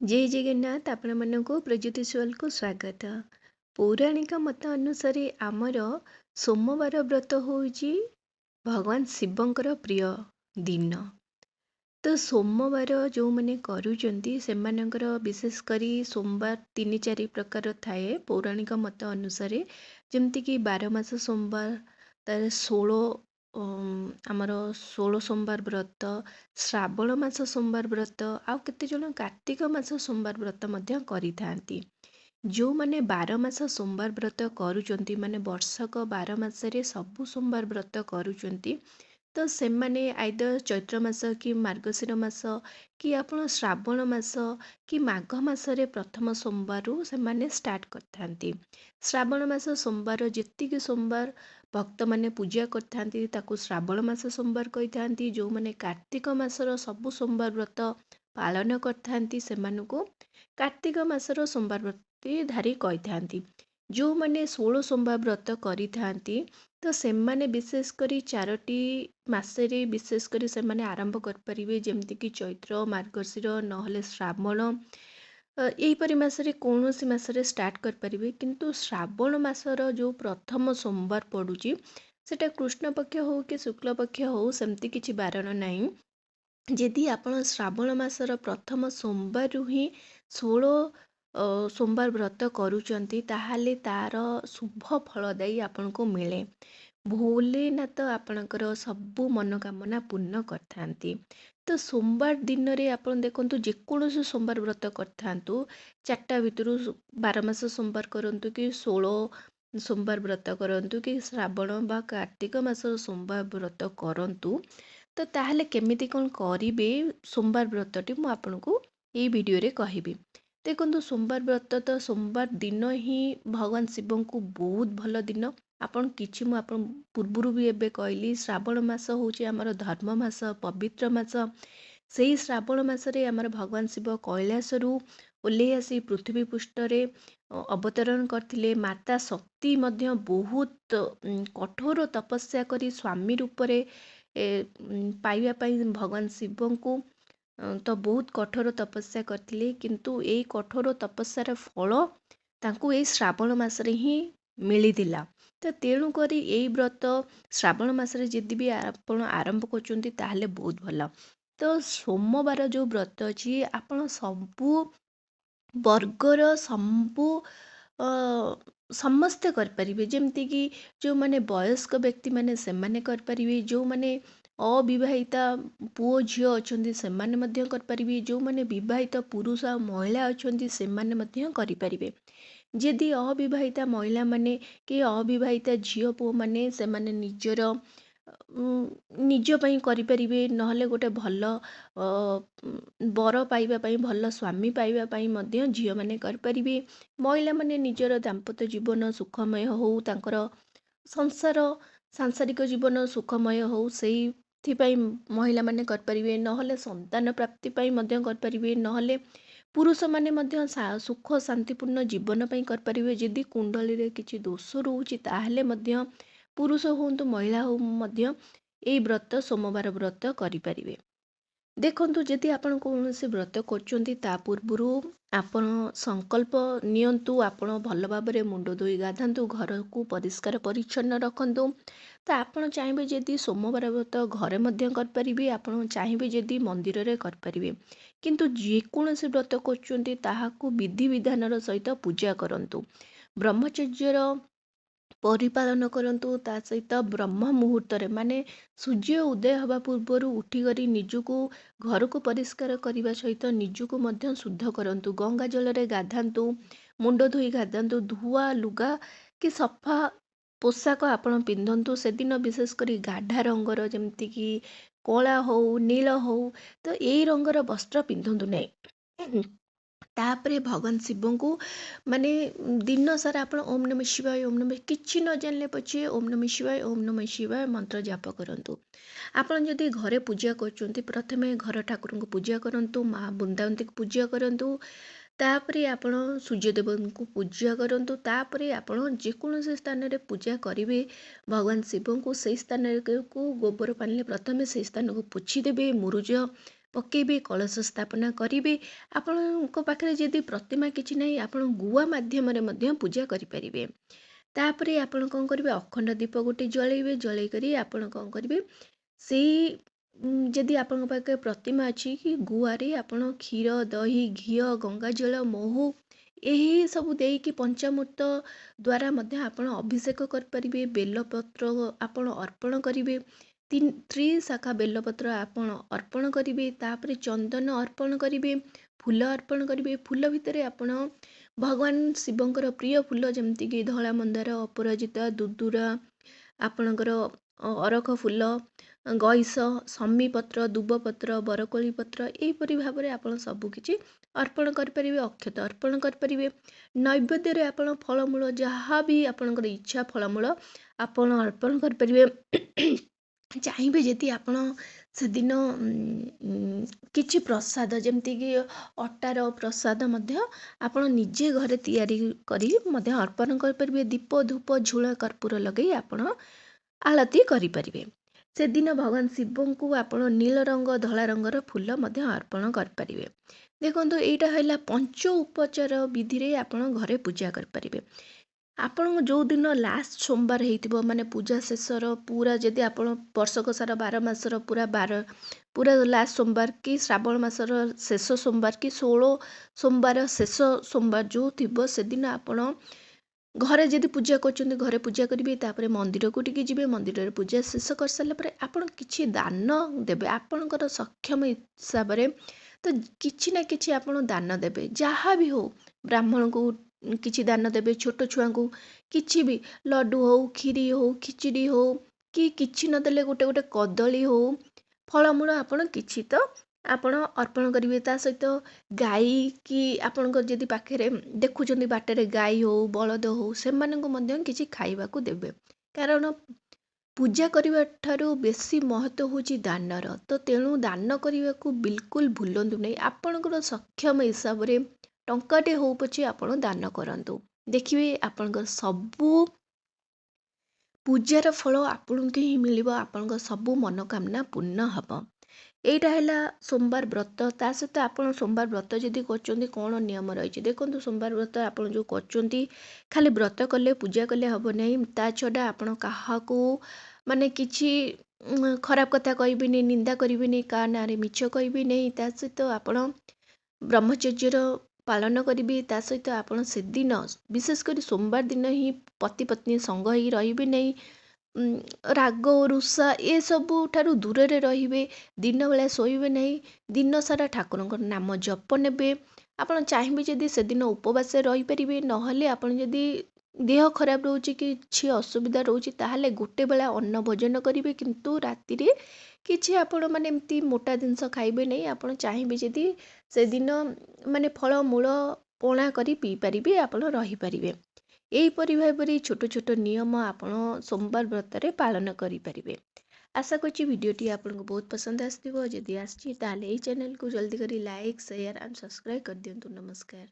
जय जगन्नाथ आपण मानक प्रज्योतिषवाल को स्वागत। पौराणिक मत अनुसार आमर सोमवार व्रत होउची भगवान शिवंकर प्रिय दिन। तो सोमवार जो मैंने करूचंती सेमानंकर विशेष करी सोमवार 3-4 प्रकार थाए पौराणिक मत अनुसार जमती कि 12 मास सोमवार तार 16 आमर 16 सोमवार व्रत श्रावण मास सोमवार व्रत आउ केते जण कार्तिक मास सोमवार व्रत मध्य करिथांती। जो माने 12 मास सोमवार व्रत करूचंती माने वर्षक 12 मासरे सबु सोमवार व्रत करूचंती तो सेमाने आइदर चैत्र मास कि मार्गशीर मास कि आपण श्रावण मास कि माघ मासरे प्रथम सोमवार सेमाने स्टार्ट करथांती। श्रावण मास सोमवार जेतिकी सोमवार भक्त माने पूजा करथांती ताकू श्रावण मास सोमवार कहिथांती। जो माने कार्तिक मासर सबु सोमवार व्रत पालन करथांती सेमानकू कार्तिक मासर सोमवार व्रत धारी कहिथांती। जो माने 16 सोमवार व्रत करिथांती तो सेमाने विशेष करी 4टी मासरे विशेष करी सेमाने आरंभ कर परिबे जेमति कि चैत्र मार्गशीर नहले श्रावण एहीपरि मासरे कौनसी मासरे स्टार्ट कर परिबे। किंतु श्रावण मासर जो प्रथम सोमवार पड़ुची सेटा कृष्ण पक्ष हो कि शुक्ल पक्ष हो सेमती किछि बारण नाही। यदि आपण श्रावण मासर प्रथम सोमवार ही 16 सोमवार व्रत करूचंती ताहाले तार शुभ फलदायी आपनको मिले। भोलेनाथ आपणकर सबु मनोकामना पूर्ण करथांती। तो सोमवार दिन रे आपण देखंतु जेकोनोसी सोमवार व्रत करथांतु 4टा भितरु 12 मास सोमवार करंतु कि 16 सोमवार व्रत करंतु कि श्रावण बा कार्तिक मासर सोमवार व्रत करंतु तो ताहले केमिति कोन करिवे सोमवार व्रतटी मु आपनको एई वीडियो रे कहिबी। देखो सोमवार व्रत तो सोमवार दिन ही भगवान शिव को बहुत भल दिन आपण किछि मु आपण पूर्वरु भी एबे कहली श्रावण मास होची हमर धर्म मास पवित्र मास। सेही श्रावण मासरे हमर भगवान शिव कैलासरु ओल्हे आसी पृथ्वी पृष्ठरे अवतरण करथिले। माता शक्ति मध्य बहुत कठोर तपस्या करी स्वामी रूपरे पाइबा पई भगवान शिव को तो बहुत कठोर तपस्या करथिले। किंतु एई कठोर तपस्यार फल तांकु एई श्रावण मासरे ही मिलिथिला। तो तेणु करी एई व्रत श्रावण मासरे जदि भी आपण आरंभ करचुंती ताहले बहुत भल। तो सोमवार जो व्रत अछि आपण सबु वर्गर सबु समस्ते करें जमती कि जो माने वयस्क व्यक्ति माने सेमाने करें जो माने अविवाहिता पुओ झियो अछंती सेमाने मध्य करें जो माने विवाहित पुरुष आ महिला अछंती सेमाने मध्य करें। जदि अविवाहिता महिला माने कि अविवाहिता झियो पुओ माने सेमाने निजर निज पई करिपरिबे नहले गोटे भल बर पाइबा पई भल स्वामी पाइबा पई मध्य झियो माने करिपरिबे। महिला माने निजर दाम्पत्य जीवन सुखमय हो तांकर संसार सांसारिक जीवन सुखमय हो सेही महिला माने करिपरिबे नहले संतान प्राप्ति पई मध्य करिपरिबे नहले पुरुष माने मध्य सुख शांतिपूर्ण जीवन पई करिपरिबे। जदि कुंडली रे किछि दोष रहउछि ताहले मध्य पुरुष होंतु महिला हो मध्य एई व्रत सोमवार व्रत करिपरिबे। देखंतु जदि आपण कौनसी व्रत करचंती ता पूर्वरु आपण संकल्प नियंतु आपण भल भाबरे मुंड धोई गाधांतु घर को परिष्कार परिच्छन्न रखंतु। तो आपण चाहिबे जदि सोमवार व्रत घरे मध्य कर परिबे आपण चाहिबे जदि मंदिर रे कर परिबे। किंतु जे कोनोसी व्रत करचंती ताहाकू विधि विधानर सहित पूजा करंतु ब्रह्मचर्यर परिपालन करंतु ता सहित ब्रह्म मुहूर्त रे माने सूर्य उदय हवा पूर्वरु उठी करी निजुको घर को परिष्कार करने सहित निजुको मध्य शुद्ध करंतु गंगा जल रे गाधांतु मुंड धोई गाधांतु धुआ लुगा कि सफा पोशाक आपण पिंधंतु। से दिन विशेष करी गाढ़ा रंगर जेमती कि कला हो नील हो तो यही रंगर वस्त्र पिंधंतु नहीं। तापरे भगवान शिव को माने दिन सारा आप ओम नमः शिवाय ओम नमः किछि न जानले पछे ओम नमः शिवाय ओम नमः शिवाय मंत्र जाप करंतु। आपण जदि घरे पूजा करचंती प्रथमे घर ठाकुर को पूजा करंतु माँ बृंदावती को पूजा करंतु तापरे आपण सूर्यदेव को पूजा करंतु तापरे आपण जेकोनोसी स्थान रे पूजा करिवे भगवान शिव को सही स्थान को गोबर पानी प्रथमे से स्थान को पोछि देबे मुरुज ପକେଇବେ, କଳସ ସ୍ଥାପନା କରିବେ। ଆପଣଙ୍କ ପାଖରେ ଯଦି ପ୍ରତିମା କିଛି ନାହିଁ, ଆପଣ ଗୁଆ ମାଧ୍ୟମରେ ମଧ୍ୟ ପୂଜା କରିପାରିବେ। ତାପରେ ଆପଣ କ'ଣ କରିବେ, ଅଖଣ୍ଡ ଦୀପ ଗୋଟେ ଜଳେଇବେ। ଜଳେଇ କରି ଆପଣ କ'ଣ କରିବେ, ସେଇ ଯଦି ଆପଣଙ୍କ ପାଖରେ ପ୍ରତିମା ଅଛି, କି ଗୁଆରେ ଆପଣ କ୍ଷୀର, ଦହି, ଘିଅ, ଗଙ୍ଗାଜଳ, ମହୁ ଏହି ସବୁ ଦେଇକି ପଞ୍ଚାମୃତ ଦ୍ୱାରା ମଧ୍ୟ ଆପଣ ଅଭିଷେକ କରିପାରିବେ। ବେଲପତ୍ର ଆପଣ ଅର୍ପଣ କରିବେ। ତ୍ରିଶାଖା ବେଲପତ୍ର ଆପଣ ଅର୍ପଣ କରିବେ। ତାପରେ ଚନ୍ଦନ ଅର୍ପଣ କରିବେ, ଫୁଲ ଅର୍ପଣ କରିବେ। ଫୁଲ ଭିତରେ ଆପଣ ଭଗବାନ ଶିବଙ୍କର ପ୍ରିୟ ଫୁଲ ଯେମିତିକି ଧଳା ମନ୍ଦାର, ଅପରାଜିତା, ଦୁଦୁରା, ଆପଣଙ୍କର ଅରଖ ଫୁଲ, ଗଇସ, ଶମୀ ପତ୍ର, ଦୁବପତ୍ର, ବରକୋଳି ପତ୍ର, ଏହିପରି ଭାବରେ ଆପଣ ସବୁକିଛି ଅର୍ପଣ କରିପାରିବେ। ଅକ୍ଷତ ଅର୍ପଣ କରିପାରିବେ। ନୈବେଦ୍ୟରେ ଆପଣ ଫଳମୂଳ ଯାହା ବି ଆପଣଙ୍କର ଇଚ୍ଛା ଫଳମୂଳ ଆପଣ ଅର୍ପଣ କରିପାରିବେ। ଚାହିଁବେ ଯଦି ଆପଣ ସେଦିନ କିଛି ପ୍ରସାଦ ଯେମିତିକି ଅଟାର ପ୍ରସାଦ ମଧ୍ୟ ଆପଣ ନିଜେ ଘରେ ତିଆରି କରି ମଧ୍ୟ ଅର୍ପଣ କରିପାରିବେ। ଦୀପ, ଧୂପ, ଝୁଣା, କର୍ପୂର ଲଗାଇ ଆପଣ ଆଳତି କରିପାରିବେ। ସେଦିନ ଭଗବାନ ଶିବଙ୍କୁ ଆପଣ ନୀଳ ରଙ୍ଗ, ଧଳା ରଙ୍ଗର ଫୁଲ ମଧ୍ୟ ଅର୍ପଣ କରିପାରିବେ। ଦେଖନ୍ତୁ, ଏଇଟା ହେଲା ପଞ୍ଚ ଉପଚାର ବିଧିରେ ଆପଣ ଘରେ ପୂଜା କରିପାରିବେ। ଆପଣଙ୍କ ଯେଉଁଦିନ ଲାଷ୍ଟ ସୋମବାର ହେଇଥିବ, ମାନେ ପୂଜା ଶେଷର ପୁରା, ଯଦି ଆପଣ ବର୍ଷକ ସାରା 12 ମାସର ପୁରା ଲାଷ୍ଟ ସୋମବାର, କି ଶ୍ରାବଣ ମାସର ଶେଷ ସୋମବାର, କି 16 ସୋମବାର ଶେଷ ସୋମବାର ଯେଉଁ ଥିବ, ସେଦିନ ଆପଣ ଘରେ ଯଦି ପୂଜା କରୁଛନ୍ତି ଘରେ ପୂଜା କରିବେ। ତାପରେ ମନ୍ଦିରକୁ ଟିକେ ଯିବେ। ମନ୍ଦିରରେ ପୂଜା ଶେଷ କରିସାରିଲା ପରେ ଆପଣ କିଛି ଦାନ ଦେବେ ଆପଣଙ୍କର ସକ୍ଷମ ହିସାବରେ। ତ କିଛି ନା କିଛି ଆପଣ ଦାନ ଦେବେ, ଯାହା ବି ହଉ। ବ୍ରାହ୍ମଣଙ୍କୁ କିଛି ଦାନ ଦେବେ, ଛୋଟ ଛୁଆଙ୍କୁ କିଛି ବି, ଲଡ଼ୁ ହଉ, କ୍ଷୀରି ହଉ, ଖିଚିଡ଼ି ହଉ, କି କିଛି ନଦେଲେ ଗୋଟେ ଗୋଟେ କଦଳୀ ହଉ, ଫଳମୂଳ ଆପଣ କିଛି ତ ଆପଣ ଅର୍ପଣ କରିବେ। ତା ସହିତ ଗାଈ, କି ଆପଣଙ୍କର ଯଦି ପାଖରେ ଦେଖୁଛନ୍ତି ବାଟରେ ଗାଈ ହଉ, ବଳଦ ହଉ, ସେମାନଙ୍କୁ ମଧ୍ୟ କିଛି ଖାଇବାକୁ ଦେବେ। କାରଣ ପୂଜା କରିବା ଠାରୁ ବେଶୀ ମହତ୍ତ୍ୱ ହେଉଛି ଦାନର। ତ ତେଣୁ ଦାନ କରିବାକୁ ବିଲକୁଲ ଭୁଲନ୍ତୁ ନାହିଁ। ଆପଣଙ୍କର ସକ୍ଷମ ହିସାବରେ ଟଙ୍କାଟେ ହଉ ପଛେ ଆପଣ ଦାନ କରନ୍ତୁ। ଦେଖିବେ ଆପଣଙ୍କର ସବୁ ପୂଜାର ଫଳ ଆପଣଙ୍କୁ ହିଁ ମିଳିବ। ଆପଣଙ୍କ ସବୁ ମନୋକାମନା ପୂର୍ଣ୍ଣ ହେବ। ଏଇଟା ହେଲା ସୋମବାର ବ୍ରତ। ତା ସହିତ ଆପଣ ସୋମବାର ବ୍ରତ ଯଦି କରୁଛନ୍ତି, କ'ଣ ନିୟମ ରହିଛି ଦେଖନ୍ତୁ। ସୋମବାର ବ୍ରତ ଆପଣ ଯେଉଁ କରୁଛନ୍ତି, ଖାଲି ବ୍ରତ କଲେ, ପୂଜା କଲେ ହେବ ନାହିଁ। ତା ଛଡ଼ା ଆପଣ କାହାକୁ ମାନେ କିଛି ଖରାପ କଥା କହିବେନି, ନିନ୍ଦା କରିବେନି, କାହା ନାଁରେ ମିଛ କହିବେନି। ତା ସହିତ ଆପଣ ବ୍ରହ୍ମଚର୍ଯ୍ୟର ପାଳନ କରିବେ। ତା ସହିତ ଆପଣ ସେଦିନ, ବିଶେଷ କରି ସୋମବାର ଦିନ ହିଁ ପତି ପତ୍ନୀ ସଙ୍ଗ ହେଇ ରହିବେ ନାହିଁ। ରାଗ, ରୁଷା ଏସବୁ ଠାରୁ ଦୂରରେ ରହିବେ। ଦିନ ବେଳା ଶୋଇବେ ନାହିଁ। ଦିନ ସାରା ଠାକୁରଙ୍କର ନାମ ଜପ ନେବେ। ଆପଣ ଚାହିଁବେ ଯଦି ସେଦିନ ଉପବାସ ରହିପାରିବେ। ନହେଲେ ଆପଣ ଯଦି ଦେହ ଖରାପ ରହୁଛି, କିଛି ଅସୁବିଧା ରହୁଛି, ତାହେଲେ ଗୋଟେ ବେଳା ଅନ୍ନ ଭୋଜନ କରିବେ। କିନ୍ତୁ ରାତିରେ କିଛି ଆପଣ ମାନେ ଏମିତି ମୋଟା ଜିନିଷ ଖାଇବେ ନାହିଁ। ଆପଣ ଚାହିଁବେ ଯଦି ସେଦିନ ମାନେ ଫଳମୂଳ ପଣା କରି ପିଇପାରିବେ, ଆପଣ ରହିପାରିବେ। ଏହିପରି ଭାବରେ ଛୋଟ ଛୋଟ ନିୟମ ଆପଣ ସୋମବାର ବ୍ରତରେ ପାଳନ କରିପାରିବେ। ଆଶା କରୁଛି ଭିଡ଼ିଓଟି ଆପଣଙ୍କୁ ବହୁତ ପସନ୍ଦ ଆସିଥିବ। ଯଦି ଆସିଛି ତାହେଲେ ଏହି ଚ୍ୟାନେଲକୁ ଜଲ୍ଦି କରି ଲାଇକ୍, ସେୟାର ଆଣ୍ଡ ସବସ୍କ୍ରାଇବ୍ କରିଦିଅନ୍ତୁ। ନମସ୍କାର।